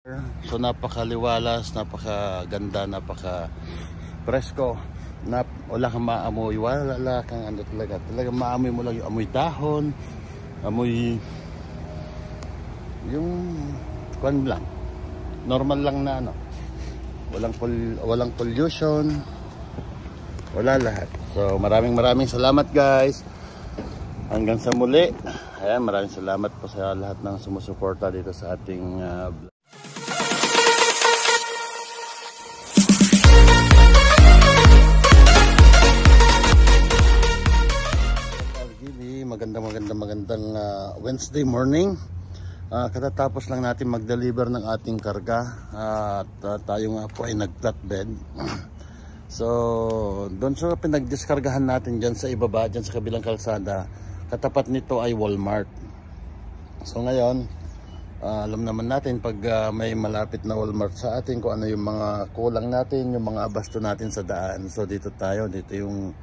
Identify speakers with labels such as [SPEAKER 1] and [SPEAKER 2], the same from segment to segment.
[SPEAKER 1] So napakaliwalas, napakaganda, napaka-presko. Wala kang maamoy, wala kang ano talaga. Talagang maamoy mo lang yung amoy dahon, amoy yung kwan lang. Normal lang na ano. Walang pollution. Wala lahat. So maraming salamat guys. Hanggang sa muli. Ayan, maraming salamat po sa lahat ng sumusuporta dito sa ating vlog. Magandang Wednesday morning. Katatapos lang natin mag-deliver ng ating karga at tayo nga po ay nag-flatbed. So doon sa pinag-diskargahan natin dyan sa ibaba, dyan sa kabilang kalsada, katapat nito ay Walmart. So ngayon, alam naman natin pag may malapit na Walmart sa atin kung ano yung mga kulang natin, yung mga abasto natin sa daan. So dito yung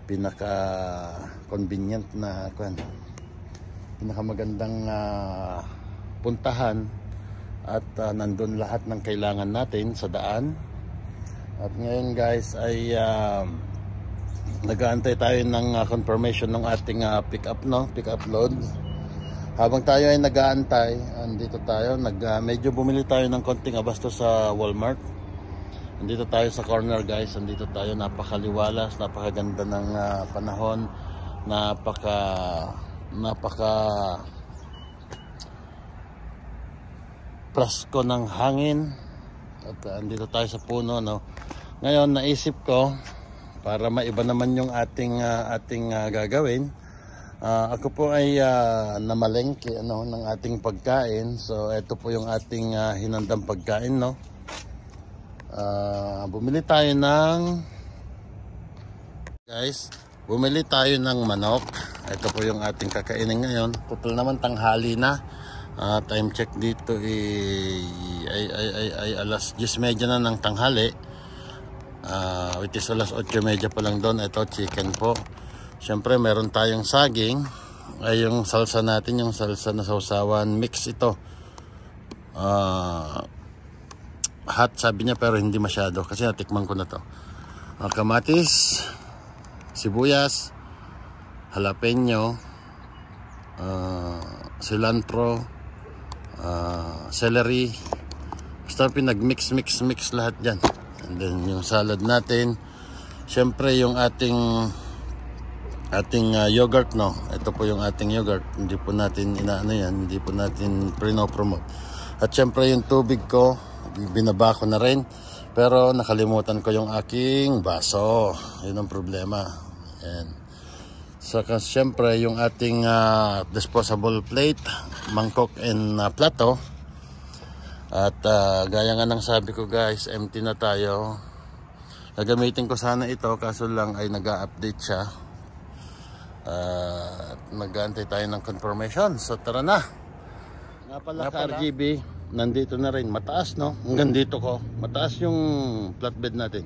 [SPEAKER 1] pinaka convenient na pinakamagandang puntahan at nandun lahat ng kailangan natin sa daan. At ngayon guys ay nag-aantay tayo ng confirmation ng ating pick up load. Habang tayo ay nag-aantay, andito tayo, medyo bumili tayo ng konting abasto sa Walmart. Andito tayo sa corner guys, andito tayo, napakaliwalas, napakaganda ng panahon, napaka presko ng hangin. At andito tayo sa puno, no. Ngayon naisip ko, para maiba naman yung ating gagawin, ako po ay namalengke ng ating pagkain. So ito po yung ating hinandang pagkain, no. Bumili tayo ng manok. Ito po yung ating kakainin ngayon. Total naman tanghali na. Time check dito ay alas 10:30 na ng tanghali. Which is alas 8:30 pa lang doon. Ito chicken po. Siyempre meron tayong saging. Ay yung salsa natin, yung salsa na sausawan mix ito. Hot sabi niya pero hindi masyado kasi natikman ko na to. Kamatis, sibuyas, jalapeno, cilantro, celery. Basta pinag-mix lahat dyan. And then yung salad natin. Siyempre yung ating yogurt, no. Ito po yung ating yogurt. Hindi po natin hindi po natin promote. At siyempre yung tubig ko, binaba ko na rin, pero nakalimutan ko yung aking baso. Yun ang problema. Ayan. So siyempre yung ating disposable plate, mangkok and plato. At gaya nga ng sabi ko guys, empty na tayo. Gagamitin ko sana ito, kaso lang ay nag-a-update siya. Nag-aantay tayo ng confirmation. So tara na. Nga pala ka-RGB, nandito na rin, mataas, no? Hanggang dito ko, mataas yung flatbed natin.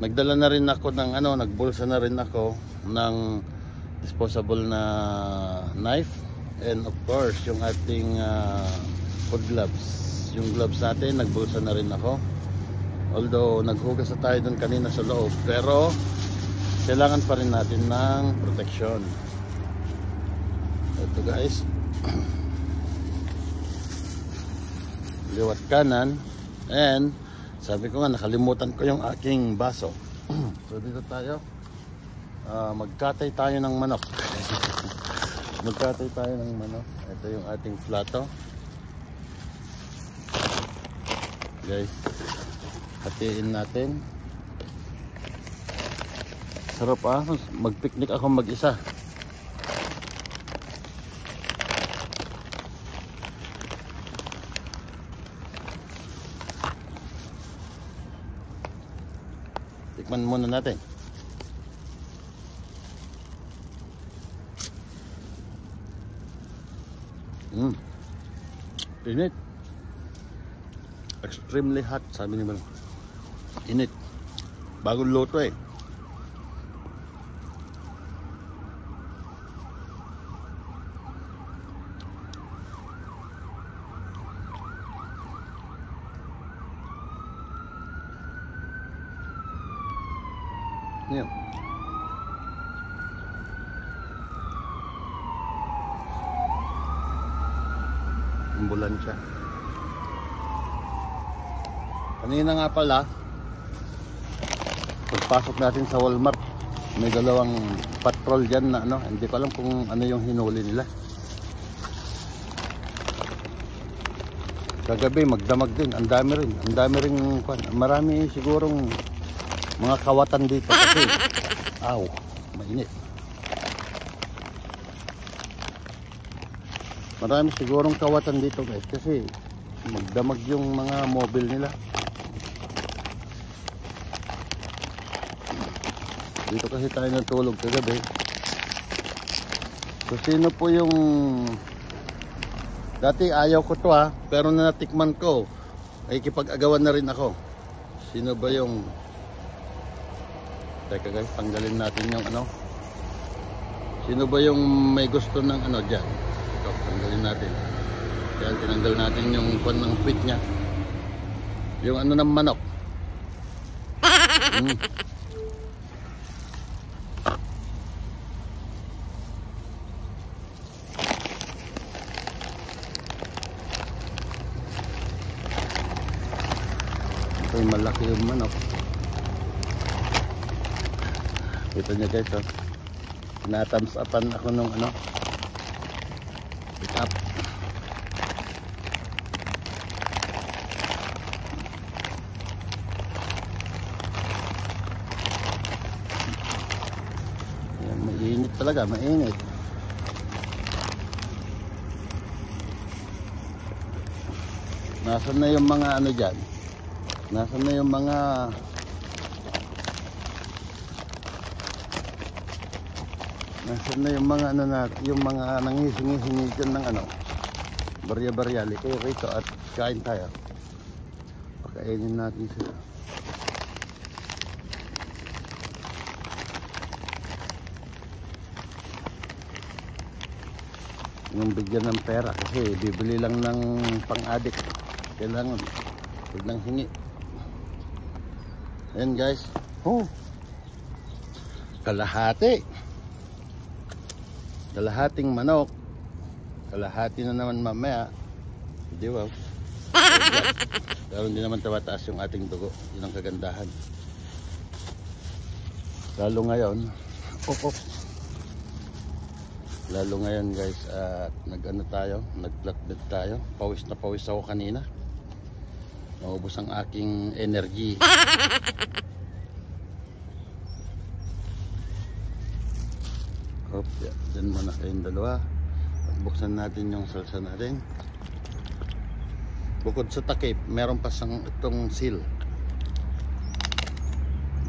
[SPEAKER 1] Nagdala na rin ako ng nagbulsa na rin ako ng disposable na knife, and of course yung ating food gloves. Yung gloves natin, nagbulsa na rin ako. Although naghugas na tayo dun kanina sa loob, pero kailangan pa rin natin ng protection. Ito guys, liwat kanan. And sabi ko nga, nakalimutan ko yung aking baso. So dito tayo, magkatay tayo ng manok. Magkatay tayo ng manok. Ito yung ating plato guys, hatiin natin. Sarap mag-picnic ako mag-isa. Tikman muna natin. Init. Extremely hot, sabi ni Bang. Init. Bagong luto eh. Yan. Ambulansya. Kanina nga pala, pagpasok natin sa Walmart, may dalawang patrol dyan na ano, hindi ko alam kung ano yung hinuli nila. Kagabi magdamag din, ang dami rin, marami sigurong mga kawatan dito kasi, mainit. Marami sigurong kawatan dito guys kasi magdamag yung mga mobile nila. Dito kasi tayo natulog kagabi. So sino po yung dati ayaw ko to pero natikman ko ay kipag-agawan na rin ako. Sino ba yung teka guys, tanggalin natin yung ano. Sino ba yung may gusto ng ano dyan? Ito, tanggalin natin. Kaya tinanggal natin yung pan ng pit nya. Yung ano ng manok. Ito yung malaki yung manok. Ito nyo guys, na-thumbs upan ako nung ano, pick up. Ayan, mainit talaga, mainit. Nasaan na yung mga ano dyan? Nasaan na yung mga ano na, yung mga nanghihingi dyan ng ano, barya-baryali kayo rito at kain tayo. Pakainin natin sila. Yung bigyan ng pera kasi bibili lang ng pang-adik. Kailangan huwag nang hingi. Ayan guys, kalahating manok, kalahati na naman mamaya, di ba? Pero hindi naman tumataas yung ating dugo, yun ang kagandahan. Lalo ngayon lalo ngayon guys, nag-ano tayo, nag-flatbed tayo, pawis na pawis ako kanina. Naubos ang aking energy. Diyan muna kayong dalawa. Buksan natin yung salsa natin. Bukod sa takip, meron pa itong seal.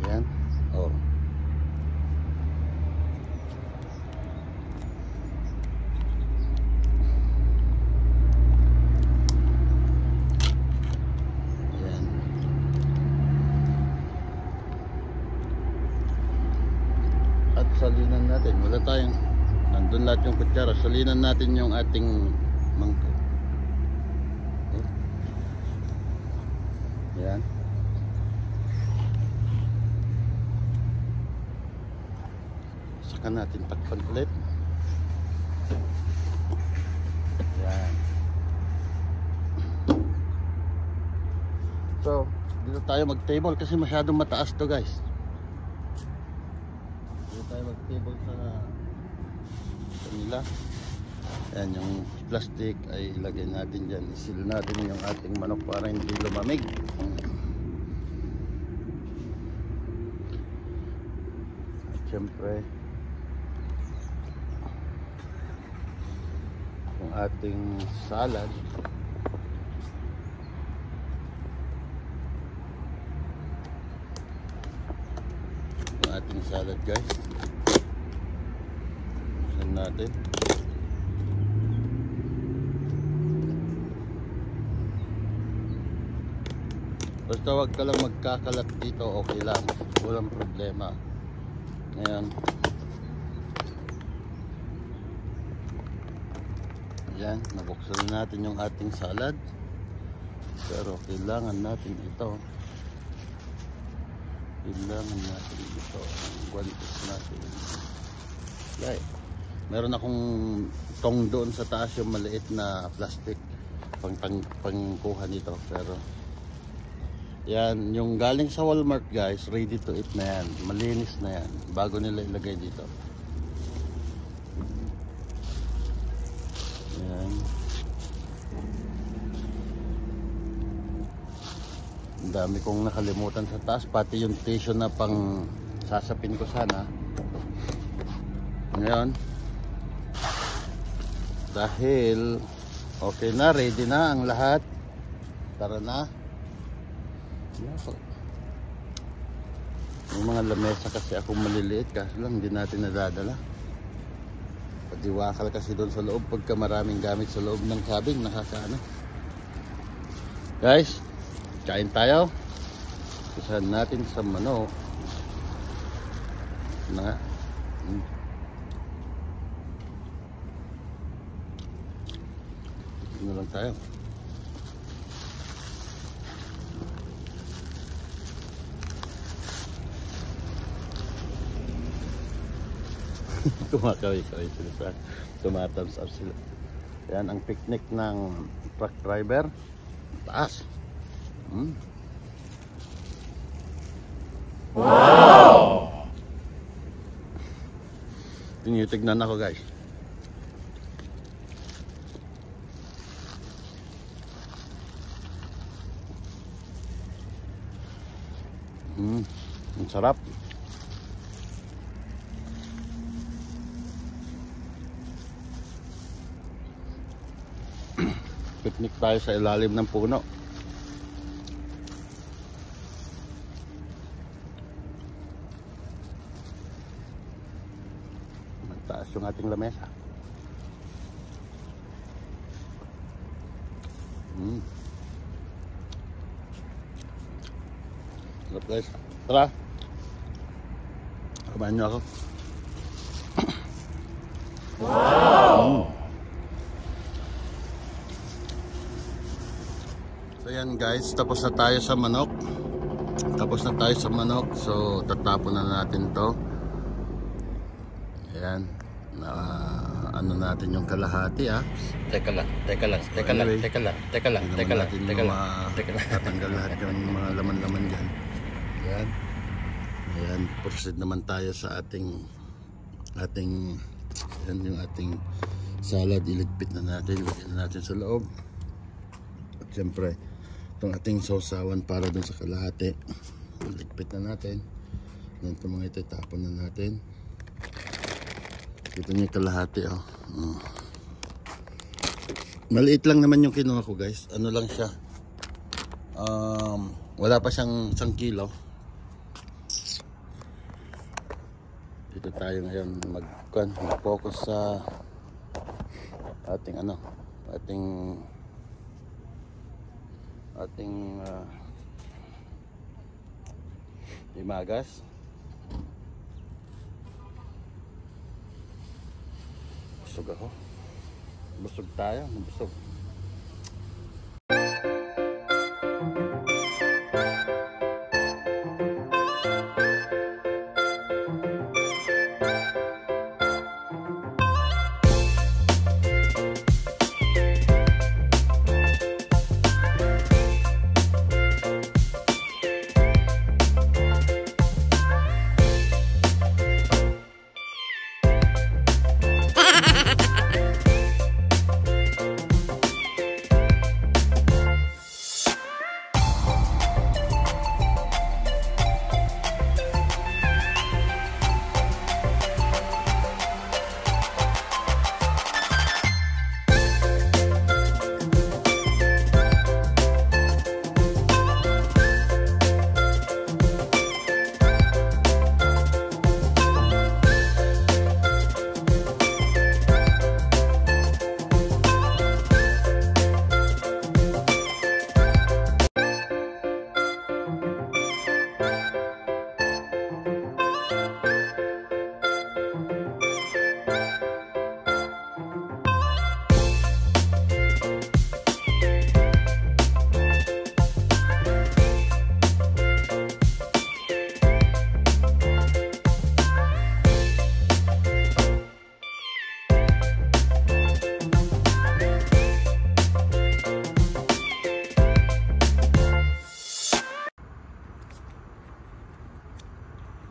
[SPEAKER 1] Yan. Salinan natin, wala tayong nandun lahat yung kutsara, salinan natin yung ating mangkok. Yan. Saka natin takpan ulit. Yan. So dito tayo mag table kasi masyadong mataas to guys. Tayo mag-table sa kanila. Ayan, yung plastic ay ilagay natin dyan. Isil natin yung ating manok para hindi lumamig. At syempre yung ating salad. Yung ating salad guys. Natin basta wag ka lang magkakalat dito, okay lang, walang problema. Ngayon yan, nabuksan natin yung ating salad pero kailangan natin ito Kailangan natin ito. Guantes natin. Okay. Meron akong tong doon sa taas, yung maliit na plastic pangkuha nito. Pero yan, yung galing sa Walmart guys, ready to eat na yan. Malinis na yan. Bago nila ilagay dito. Yan. Ang dami kong nakalimutan sa taas. Pati yung tissue na pang sasapin ko sana. Ngayon, dahil okay na, ready na ang lahat. Tara na. Yung mga lamesa kasi ako maliliit, kasi lang hindi natin nadadala. Padiwakal kasi doon sa loob. Pagka maraming gamit sa loob ng cabin, nakakaano. Guys, kain tayo. Isahan natin sa manok na ito lang tayo. Kumakaway-kaway sila, tumatams up sila. Yan ang picnic ng truck driver. Taas. Wow! Tinitignan ako guys. Ang sarap. Picnic tayo sa ilalim ng puno. Mataas yung ating lamesa. Sarap guys. Tara. Kumain nyo ako. Wow! So yan guys, tapos na tayo sa manok. So tatapon na natin to. Ayan. Ano natin yung kalahati Teka lang. Tatanggal lahat yung mga laman-laman dyan. Ayan. Proceed naman tayo sa ating yan yung ating salad. Iligpit na natin. Lagyan na natin sa loob. At syempre itong ating sausawan para dun sa kalahati, ligpit na natin. Then itong mga ito tapon na natin. Ito yung kalahati maliit lang naman yung kinuha ko guys. Ano lang siya, wala pa siyang 1 kilo. Dito tayo ngayon mag-focus sa ating imagas. Busog ako. Busog tayo. Busog.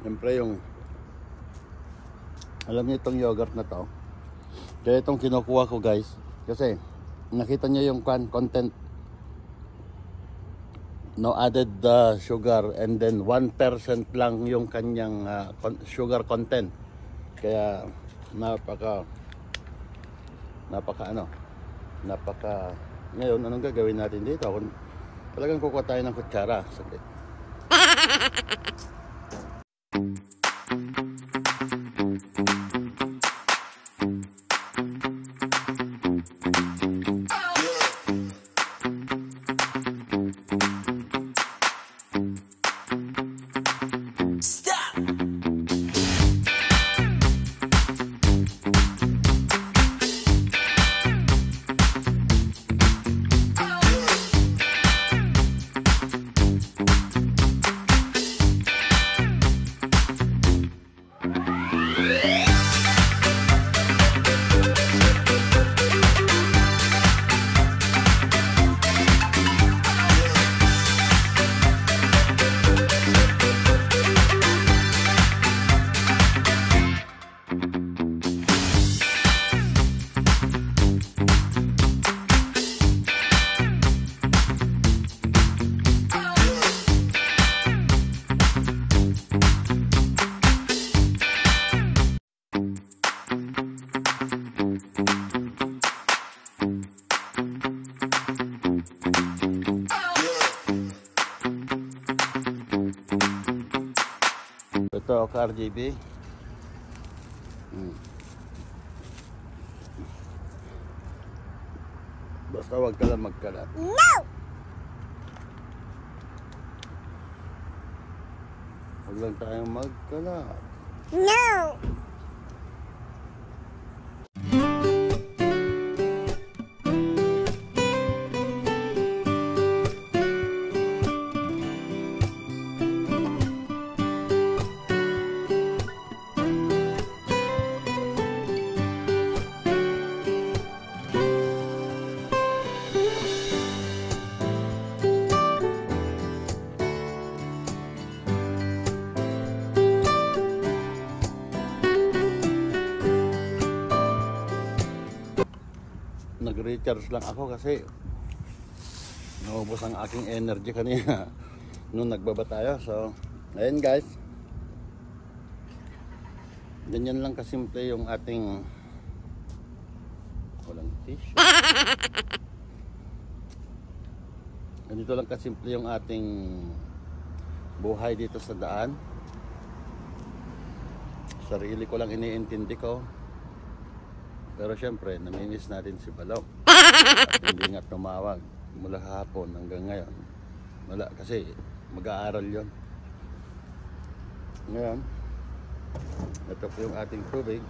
[SPEAKER 1] Siyempre yung, alam niyo itong yogurt na to, kaya itong kinukuha ko guys, kasi nakita niyo yung content, no added sugar, and then 1% lang yung kanyang sugar content. Kaya napaka ngayon anong gagawin natin dito? Talagang kukuha tayo ng kutsara. Saglit. Ito ka-RGB. Basta wag ka lang magkalat.
[SPEAKER 2] No!
[SPEAKER 1] Wag lang tayong magkalat.
[SPEAKER 2] No!
[SPEAKER 1] Nag-recharge lang ako kasi naubos ang aking energy kanina nung nagbaba tayo. So ayun guys, ganyan lang kasimple yung ating walang tissue. Ganito lang kasimple yung ating buhay dito sa daan. Sarili ko lang iniintindi ko. Pero syempre, namimiss natin si Balok. At hindi nga tumawag mula hapon hanggang ngayon. Wala, kasi mag-aaral yon. Ngayon, ito po yung ating tubig.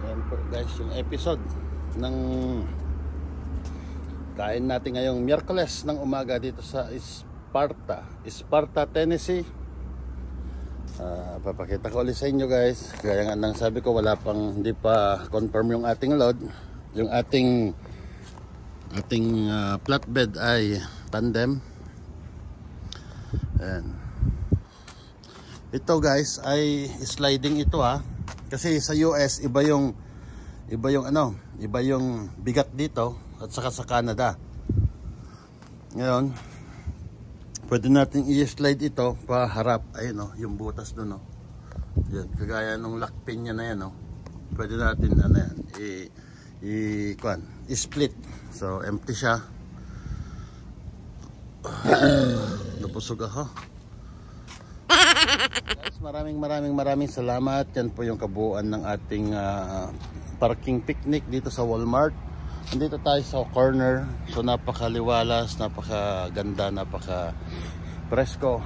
[SPEAKER 1] Ayan po guys, yung episode ng kain natin ngayong Miyerkules ng umaga dito sa Sparta, Tennessee. Papakita ko ulit sa inyo guys. Gaya nga nang sabi ko, hindi pa confirm yung ating load. Yung ating flatbed ay tandem. Ayan. Ito guys ay sliding ito kasi sa US iba yung bigat dito at saka sa Canada. Ngayon pwede natin i-slide ito pa harap. Ayun yung butas doon yan, kagaya nung lock pin niya na yan pwede natin i-split. So empty siya. Napusog ako guys. Maraming salamat. Yan po yung kabuuan ng ating parking picnic dito sa Walmart. Nandito tayo sa corner. So napakaliwalas, napakaganda, napaka presko.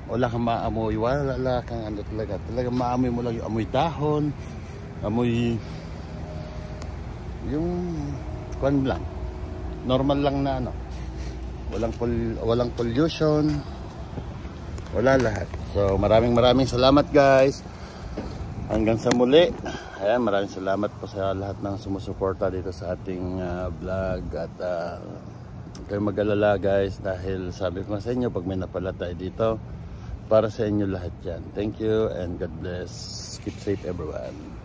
[SPEAKER 1] Wala kang maamoy, wala kang ano talaga. Talagang maamoy mo lang yung amoy dahon, amoy yung kwan lang. Normal lang na ano. Walang pollution. Wala lahat. So maraming salamat guys. Hanggang sa muli. Ayan, maraming salamat po sa lahat ng sumusuporta dito sa ating vlog. At kayo mag-alala guys, dahil sabi ko sa inyo, pag may napala tayo dito, para sa inyo lahat yan. Thank you and God bless. Keep safe everyone.